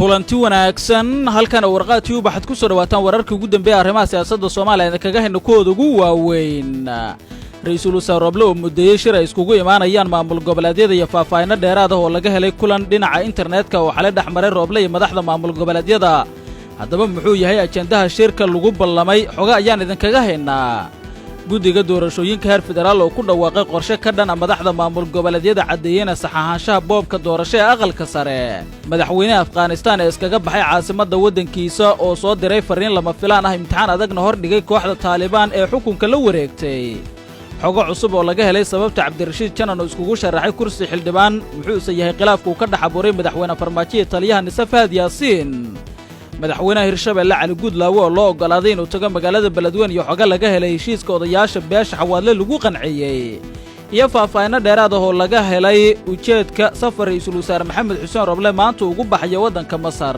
kulanti wanaagsan halkan warqaadkii u baxad ku soo dhawaataan wararkii ugu dambeeyay arrimaha siyaasadda Soomaaliya kaga hayno kooda ugu waaweyn Ra'iisul Wasaare Roble oo muddeeyay shir ay iskugu imaanayaan maamul goboleedyada iyo faahfaahinno dheeraad ah oo laga helay kulan dhinaca internetka oo xalay dhaxmaray Roble iyo madaxda maamul goboleedyada haddaba muxuu yahay ajendaha shirka lagu ballamay xoga ayaan idinkaga haynaa guddiga doorashooyinka heer federaal oo ku dhawaaqay qorshe ka dhan madaxda maamul goboleedyada cadeeyana saxaanshaha boobka doorasho ee aqalka sare madaxweynaha Afghanistan ee iskaga baxay caasimadda wadankiisa oo soo diray fariin lama filaan ah imtixaan adagna hor dhigay kooxda Taliban ee xukunka la wareegtay xogo cusub oo laga helay sababta Cabdirashiid Janan oo iskugu sharaxay kursi xildhibaan muxuu yahay khilaafku ka dhaxaburay madaxweynaha farmaajo taliyaha Nisafad Yaasiin madaxweynaha Hirshabelle Cali Gudlaawe oo loo ogolaaday inuu tago magaalada Beledweyne iyo xoga laga helay heshiiska odayaasha beesha xawaadle lagu qanciyay iyo faahfaahinno dheeraad ah oo laga helay ujeedka safar Ra'iisul Wasaare Maxamed Xuseen Roble maanta ugu baxay wadanka Masar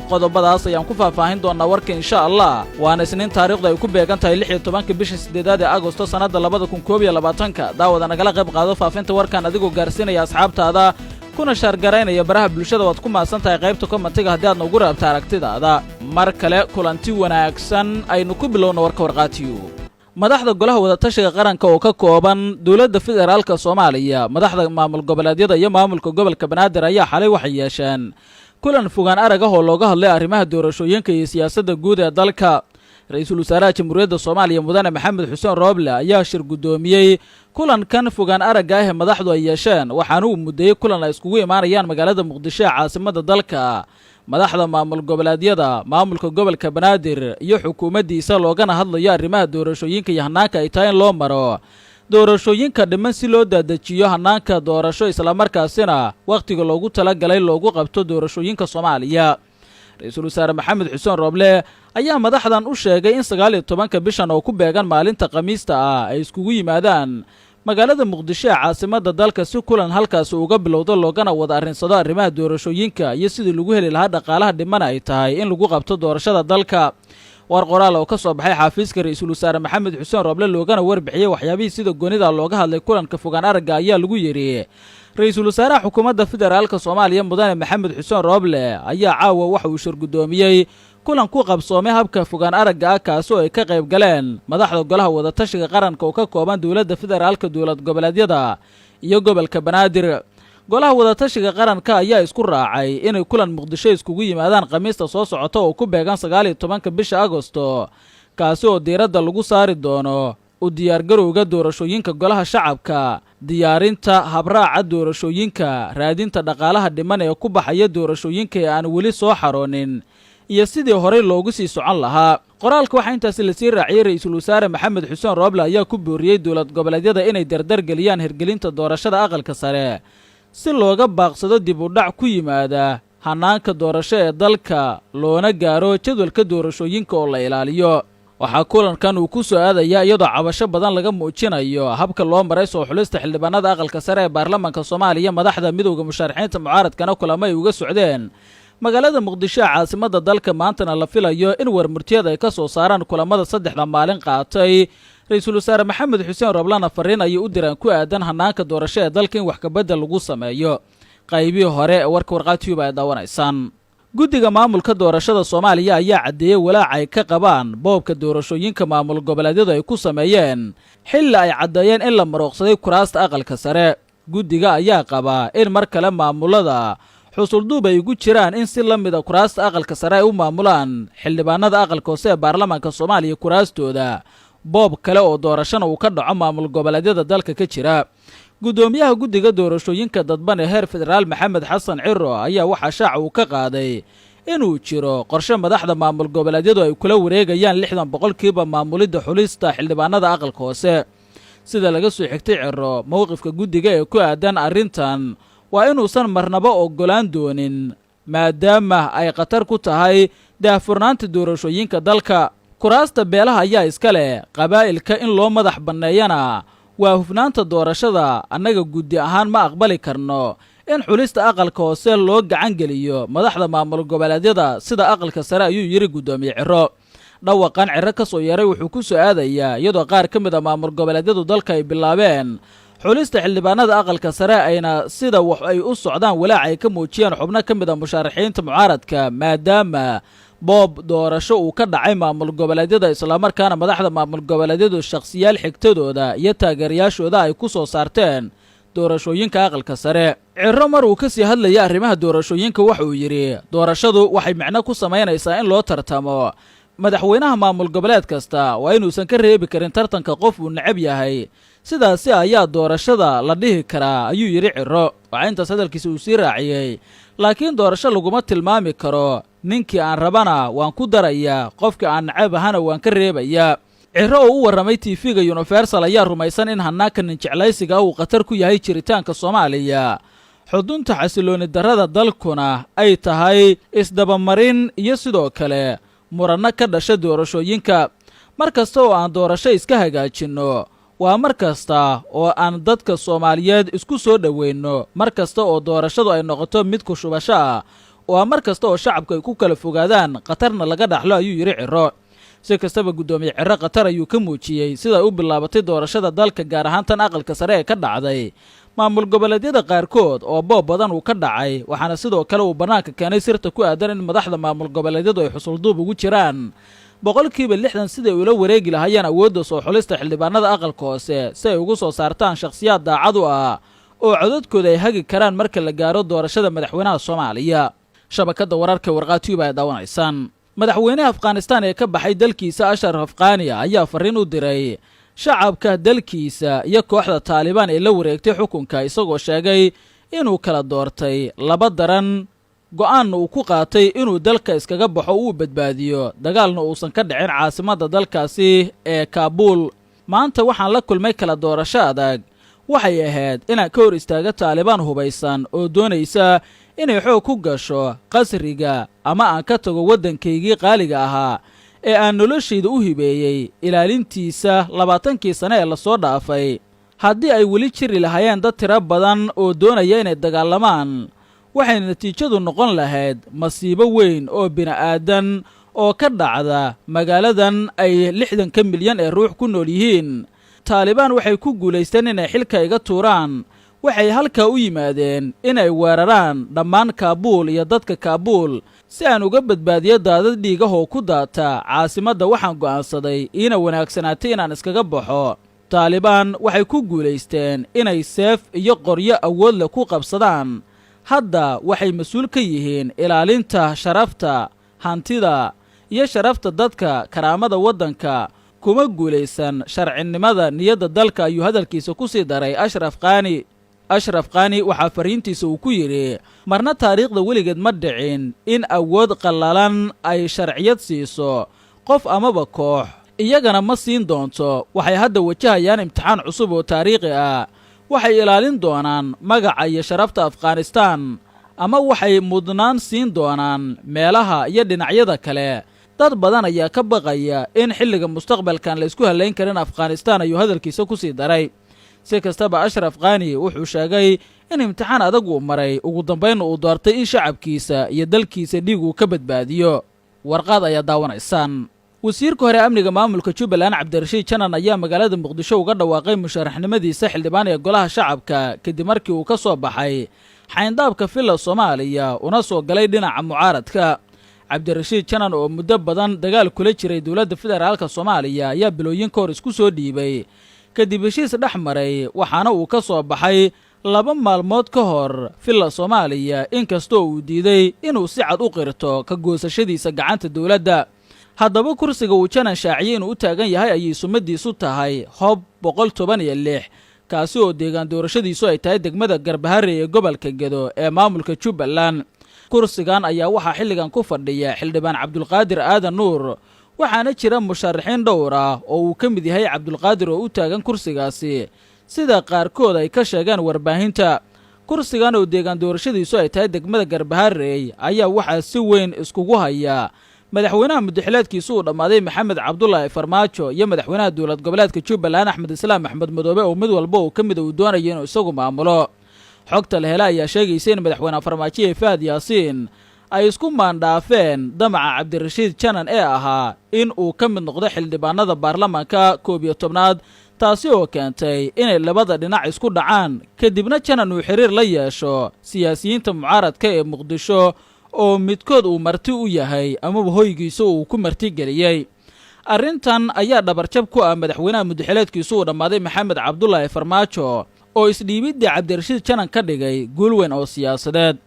qodobadaas ayaan ku faahfaahin doonaa warka insha Allah waana isniin taariikhda ay ku beegan tahay 16 bisha 8 ee Agoosto sanada 2021 daawada nagala qayb qaado faafinta warkan adigoo gaarsiinaya asxaabtaada kuna shaargaraynaya baraha bulshada waad ku maasan tahay qaybta commentiga haddii aad nagu raabta aragtidaada mar kale kulanti wanaagsan aynu ku bilowno warka warqaatiyo madaxda golaha wadatashiga qaranka oo ka kooban dawladda federaalka Soomaaliya madaxda maamul goboleedyada iyo maamulka gobolka Banaadir ayaa xalay waxay yeesheen kulan fogaan arag ah oo looga hadlay arrimaha doorashooyinka iyo siyaasadda guud ee dalka Ra'iisul Wasaaraha Jamhuuriyadda Soomaaliya Mudane Maxamed Xuseen Roble ayaa shir gudoomiyay kulankan fogaan aragga ah madaxdu ay yeesheen waxaana uu muddeeyay kulan ay iskugu imaanayaan magaalada Muqdisho ee caasimadda dalka madaxda maamul goboleedyada maamulka gobolka Banaadir iyo xukuumaddiisa loogana hadlayo arrimaha doorashooyinka iyo hanaanka ay tahay in loo maro doorashooyinka dhiman si loo daadajiyo hanaanka doorasho isla markaasina waqtiga loogu talagalay loogu qabto doorashooyinka Soomaaliya Ra'iisul Wasaare Maxamed Xuseen Roble ayaa madaxdan u sheegay in 19 bishan oo ku beegan maalinta Khamiista ah ay iskugu yimaadaan magaalada Muqdisho ee caasimadda dalka si kulan halkaas uga bilowdo loogana wada arinsado arrimaha doorashooyinka iyo sidii lagu heli lahaa dhaqaalaha dhiman ay tahay in lagu qabto doorashada dalka war qoraal oo ka soo baxay xafiiska Ra'iisul Wasaare Maxamed Xuseen Roble loogana warbixiyay waxyaabihii sida goonida looga hadlay kulanka fogaan aragga ayaa lagu yiri Ra'iisul Wasaaraha xukuumadda federaalka Soomaaliya Mudane Maxamed Xuseen Roble ayaa caawa waxa uu shir gudoomiyay kulan ku qabsoomay habka fogaan aragga ah kaas oo ay ka qayb galeen madaxda golaha wadatashiga qaranka oo ka kooban dawladda federaalka dawlad goboleedyada iyo gobolka Banaadir golaha wadatashiga qaranka ayaa isku raacay inay kulan Muqdisho iskugu yimaadaan Khamiista soo socota oo ku beegan 19 bisha Agoosto kaas oo diiradda lagu saari doono u diyaargarowga doorashooyinka golaha shacabka diyaarinta habraaca doorashooyinka raadinta dhaqaalaha dhiman ee ku baxaya doorashooyinka ee aan weli soo xaroonin iyo sidii hore loogu sii socon lahaa qoraalka waxa intaas la sii raaciyay Ra'iisul Wasaare Maxamed Xuseen Roble ayaa ku booriyay dawlad goboleedyada inay dardar geliyaan hirgelinta doorashada aqalka sare si looga baaqsado dib u dhac ku yimaada hanaanka doorasho ee dalka loona gaaro jadwalka doorashooyinka oo la ilaaliyo waxaa kulankan uu ku soo aadaya iyadoo cabasho badan laga muujinayo habka loo maray soo xulista xildhibaanada aqalka sare ee baarlamaanka Soomaaliya madaxda midowga musharaxiinta mucaaradkana kulamo ay uga socdeen magaalada Muqdisho ee caasimadda dalka maantana la filayo in warmurtiyada ay ka soo saaraan kulamada saddexda maalin qaatay Ra'iisul Wasaare Maxamed Xuseen Roble fariin ay u diraan ku aadan hanaanka doorasho ee dalka in wax ka bedel lagu sameeyo qaybihii hore ee warka warqaatiyo ay daawanaysan guddiga maamulka doorashada Soomaaliya ayaa cadeeyay walaac ay ka qabaan boobka doorashooyinka maamul goboleedyada ay ku sameeyeen xilli ay cadeeyeen in la marooqsaday kuraasta aqalka sare guddiga ayaa qaba in mar kale maamulada xusulduub ay ugu jiraan in si la mid ah kuraasta aqalka sare ay u maamulaan xildhibaanada aqalka hoose ee baarlamaanka Soomaaliya kuraastooda boob kale oo doorashana uu ka dhaco maamul goboleedyada dalka ka jira gudoomiyaha guddiga doorashooyinka dadban ee heer federaal Maxamed Xasan Ciro ayaa waxa shaac uu ka qaaday inuu jiro qorshe madaxda maamul goboleedyadu ay kula wareegayaan 60% maamulidda xulista xildhibaanada aqalka hoose sida laga soo xigtay Ciro mowqifka guddiga ee ku aadan arrintan waa inuusan marnaba ogolaan doonin maadaama ay khatar ku tahay daahfurnaanta doorashooyinka dalka kuraasta beelaha ayaa iska leh qabaa'ilka in loo madax banneeyana waa hufnaanta doorashada annaga guddi ahaan ma aqbali karno in xulista aqalka hoose loo gacan geliyo madaxda maamul goboleedyada sida aqalka sare ayuu yiri gudoomiye Ciro dhawaqan Ciro ka soo yeeray wuxuu ku soo aadayaa iyadoo qaar ka mid ah maamul goboleedyadu dalka ay bilaabeen xulista xildhibaanada aqalka sare ayna sida wax ay u socdaan walaac ay ka muujiyaan xubno ka mid a musharaxiinta mucaaradka maadaama boob doorasho uu ka dhacay maamul goboleedyada islamarkaana madaxda maamul goboleedyadu shakhsiyaal xigtadooda iyo taageerayaashooda ay ku soo saarteen doorashooyinka aqalka sare. Cirro mar uu ka sii hadlaya arrimaha doorashooyinka waxa uu yidhi doorashadu waxay micno ku samaynaysaa in loo tartamo madaxweynaha maamul goboleed kasta waa inuusan ka reebi karin tartanka qof uu necab yahay, sidaasi ayaa doorashada la dhihi karaa ayuu yidhi Cirro. waxaa intaas hadalkiisa uu sii raaciyey laakiin doorasho laguma tilmaami karo ninkii aan rabana waan ku darayaa, qofkii aan necab ahana waan ka reebayaa. Cirro oo u warramay TV-ga Universal ayaa rumaysan in hannaanka ninjeclaysiga uu khatar ku yahay jiritaanka Soomaaliya, xudunta xasilooni darrada dalkuna ay tahay isdabamarin iyo sidoo kale muranno ka dhasha doorashooyinka. mar kasta oo aan doorasho iska hagaajinno waa mar kasta oo aan dadka Soomaaliyeed isku soo dhoweyno, mar kasta oo doorashadu ay noqoto mid ku shubasho ah, waa mar kasta oo shacabku ay ku kala fogaadaan khatarna laga dhaxlo ayuu yidhi Cirro. si kastaba guddoomiye Cirro khatar ayuu ka muujiyey sida u bilaabatay doorashada dalka, gaar ahaan tan aqalka sare ee ka dhacday maamul goboleedyada qaarkood oo boob badan uu ka dhacay, waxaana sidoo kale uu bannaanka keenay sirta ku aadan in madaxda maamul goboleedyadu ay xusulduub ugu jiraan 60% siday ula wareegi lahayeen awoodda soo xulista xildhibaanada aqalka hoose si ay ugu soo saartaan shakhsiyaad daacad u ah oo codadkooda ay hagi karaan marka la gaaro doorashada madaxweynaha Soomaaliya. shabakadda wararka Warqaa Tube ay daawanaysaan. madaxweynaha Afghanistan ee ka baxay dalkiisa Ashraf Ghani ayaa fariin u diray shacabka dalkiisa iyo kooxda Taliban ee la wareegtay xukunka, isagoo sheegay inuu kala doortay laba daran, go'aan uu ku qaatay inuu dalka iskaga baxo uu badbaadiyo dagaalna uusan ka dhicin caasimadda dalkaasi ee Kaabul. maanta waxaan la kulmay kala doorasho adag, waxay ahayd inaan ka hor istaago Taliban hubaysan oo doonaysa inay xoog ku gasho qasriga ama aan ka tago waddankaygii qaaliga ahaa ee aan noloshayda u hibeeyey ilaalintiisa 20kii sane ee lasoo dhaafay. haddii ay weli jiri lahaayeen dad tiro badan oo doonaya inay dagaalamaan, waxay natiijadu noqon lahayd masiibo weyn oo bini'aadan oo ka dhacda magaaladan ay 60 milyan ee ruux ku nool yihiin. Taliban waxay ku guulaysteen inay xilka iga tuuraan, waxay halkaa u yimaadeen inay weeraraan dhammaan Kaabul iyo dadka Kaabul si aan uga badbaadiyo daadad dhiigahoo ku daata caasimadda. waxaan go'aansaday iina wanaagsanaatay inaan iskaga baxo. Taliban waxay ku guulaysteen inay seef iyo qoryo awood leh ku qabsadaan. hadda waxay mas-uul ka yihiin ilaalinta sharafta, hantida iyo sharafta dadka, karaamada waddanka, kuma guulaysan sharcinimada niyadda dalka ayuu hadalkiisa ku sii daray Ashraf Ghani. Ashraf Ghani waxaa fariintiisa uu ku yidhi marna taariikhda weligeed ma dhicin in awood qallalan ay sharciyad siiso qof amaba koox, iyagana ma siin doonto. waxay hadda wajahayaan imtixaan cusub oo taariikhi ah. waxay ilaalin doonaan magaca iyo sharafta Afghanistan, ama waxay mudnaan siin doonaan meelaha iyo dhinacyada kale. dad badan ayaa ka baqaya in xilliga mustaqbalkan la isku halayn karin Afghanistan ayuu hadalkiisa ku sii daray. si kastaba Ashraf Ghani wuxuu sheegay in imtixaan adag uu maray, ugu dambayn uu doortay in shacabkiisa iyo dalkiisa dhiig uu ka badbaadiyo. warqaad ayaa daawanaysaan. wasiirka hore amniga maamulka Jubbaland Cabdirashiid Janan ayaa magaalada Muqdisho uga dhawaaqay musharaxnimadiisa xildhibaan ee golaha shacabka kadib markii uu ka soo baxay xayndaabka Villa Soomaaliya una soo galay dhinaca mucaaradka. Cabdirashiid Janan oo muddo badan dagaal kula jiray dowladda federaalka Soomaaliya ayaa bilooyin ka hor isku soo dhiibay kadib heshiis dhex maray, waxaana uu ka soo baxay 2 maalmood ka hor Villa Soomaaliya, inkastoo uu diiday inuu si cad u qirto ka goosashadiisa gacanta dowladda. haddaba kursiga uu Janan shaaciyey inuu u taagan yahay ayay sumadiisu tahay Hob 116, kaasi oo deegaan doorashadiisu ay tahay degmada Garbahare ee gobolka Gedo ee maamulka Jubbaland. kursigan ayaa waxaa xilligan ku fadhiya xildhibaan Cabdulqaadir Aadan Nuur, waxaana jira musharaxiin dhowr ah oo uu ka mid yahay Cabdulqaadir oo u taagan kursigaasi, sida qaarkood ay ka sheegeen warbaahinta. kursigan oo deegaan doorashadiisu ay tahay degmada Garbahare ayaa waxaa si weyn iskugu haya madaxweynaha muddaxileedkiisu uu dhammaaday Maxamed Cabdullaahi Farmaajo iyo madaxweynaha dowlad goboleedka Jubbaland Axmed Islaam Axmed Madoobe oo mid walba uu ka mid uu doonayo inuu isagu maamulo. xogta la helay ayaa sheegaysa in madaxweynaha Farmaajo iyo Fahad Yaasiin ay isku maandhaafeen damaca Cabdirashiid Janan ee ahaa in uu ka mid noqdo xildhibaanada baarlamaanka 11aad taasi oo keentay inay labada dhinac isku dhacaan kadibna janan uu xiriir la yeesho siyaasiyiinta mucaaradka ee muqdisho oo midkood uu marti u yahay amaba hoygiisa uu ku martigeliyey. arrintan ayaa dhabarjab ku ah madaxweynaha mudaxileedkiisu uu dhammaaday maxamed cabdulaahi farmaajo oo isdhiibidii cabdirashiid janan ka dhigay guul weyn oo siyaasadeed.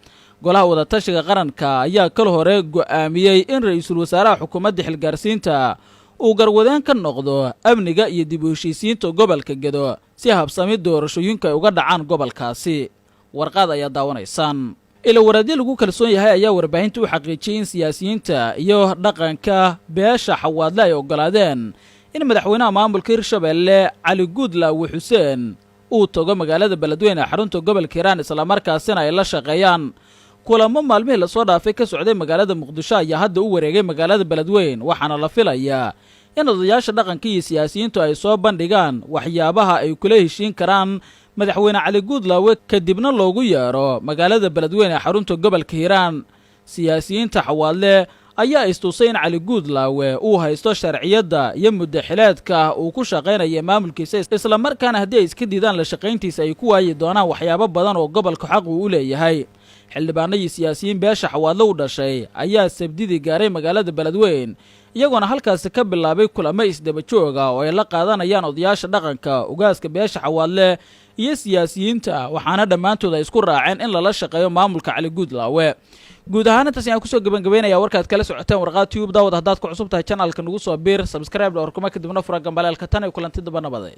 golaha wadatashiga qaranka ayaa kal hore go'aamiyey in ra-iisul wasaaraha xukuumadda xilgaarsiinta uu garwadeen ka noqdo amniga iyo dib u heshiisiinta gobolka gedo si habsami doorashooyinka ay uga dhacaan gobolkaasi. warqaad ayaa daawanaysaan. ila waraadyo lagu kalsoon yahay ayaa warbaahinta u xaqiijiyey in siyaasiyiinta iyo dhaqanka beesha xawaadle ay oggolaadeen in madaxweynaha maamulka hirshabeelle cali guudlaawe xuseen uu tago magaalada beledweyne xarunta gobolka hiiraan islamarkaasina ay la shaqeeyaan. kulamo maalmihii lasoo dhaafay ka socday magaalada muqdisho ayaa hadda u wareegay magaalada beledweyne waxaana la filayaa in odayaasha dhaqanka iyo siyaasiyiintu ay soo bandhigaan waxyaabaha ay kula heshiin karaan madaxweyne cali guudlaawe kadibna loogu yeero magaalada beledweyne ee xarunta gobolka hiiraan. siyaasiyiinta xawaadle ayaa istusay in cali guudlaawe uu haysto sharciyadda iyo mudaxileedka uu ku shaqaynaya maamulkiisa islamarkaana haddii ay iska diidaan la shaqayntiisa ay ku waayi doonaan waxyaabo badan oo gobolka xaq uu u leeyahay. xildhibaanadii siyaasiyiin beesha xawaadle u dhashay ayaa sabdidii gaaray magaalada beledweyne iyagoona halkaasi ka bilaabay kulamo isdaba jooga oo ay la qaadanayaan odayaasha dhaqanka ugaaska beesha xawaadle iyo siyaasiyiinta waxaana dhammaantood ay isku raaceen in lala shaqeeyo maamulka cali guudlaawe. guud ahaan intaas ayaan kusoo gabagabaynayaa warkaad kala socoteen warqaad tube daawad haddaad ku cusub tahay channelka nagu soo biir subscribe dhowr kuma kadibna fura gambaleelka tan iyo kulanti daba nabaday.